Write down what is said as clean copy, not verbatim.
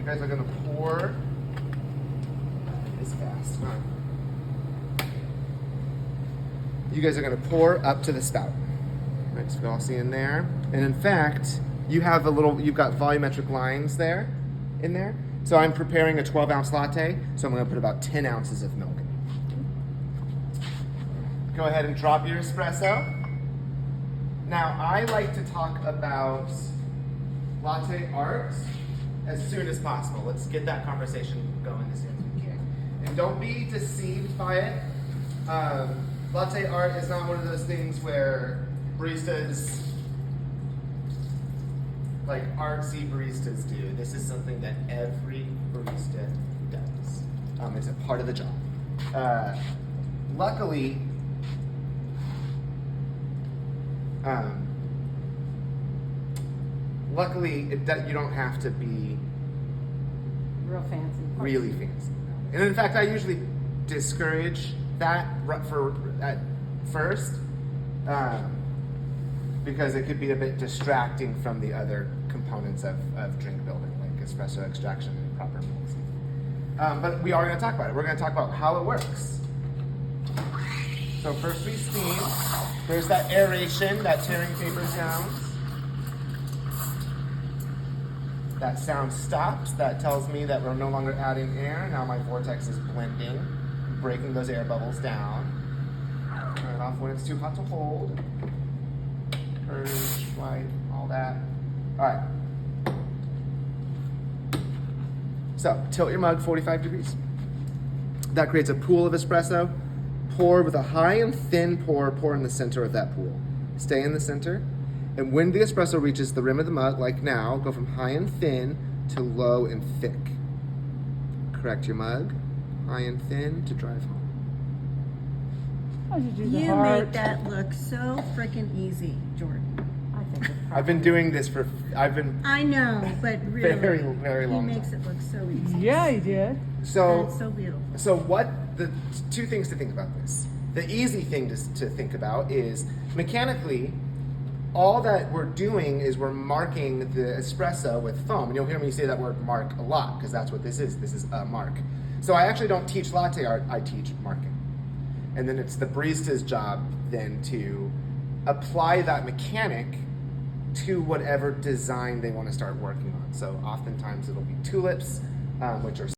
you guys are gonna pour. It's fast. Huh? You guys are gonna pour up to the spout. Right, so we all see in there. And in fact, you've got volumetric lines there, in there. So I'm preparing a 12-ounce latte, so I'm gonna put about 10 ounces of milk in. Go ahead and drop your espresso. Now, I like to talk about latte art as soon as possible. Let's get that conversation going as soon as we can. And don't be deceived by it. Latte art is not one of those things where baristas, like artsy baristas do. This is something that every barista does. It's a part of the job. Luckily, you don't have to be Real fancy. really fancy. And in fact, I usually discourage that at first because it could be a bit distracting from the other components of drink building, like espresso extraction and proper mixing. But we are going to talk about it. We're going to talk about how it works. So first we steam. There's that aeration, that tearing paper sound. That sound stops. That tells me that we're no longer adding air. Now my vortex is blending, breaking those air bubbles down. Turn it off when it's too hot to hold. Purge, light, all that. All right. So tilt your mug 45 degrees. That creates a pool of espresso. Pour with a high and thin pour in the center of that pool. Stay in the center. And when the espresso reaches the rim of the mug, like now, go from high and thin to low and thick. Correct your mug. High and thin to drive home. How'd you do the You heart? make that look so freaking easy, Jordan. I think it's I've been doing this I know, but really, very, very long he makes time. it look so easy. Yeah, he did. So, That's so beautiful. So the two things to think about this. The easy thing to think about is mechanically, all that we're doing is we're marking the espresso with foam. And you'll hear me say that word mark a lot because that's what this is. This is a mark. So I actually don't teach latte art, I teach marking. And then it's the barista's job then to apply that mechanic to whatever design they want to start working on. So oftentimes it'll be tulips, which are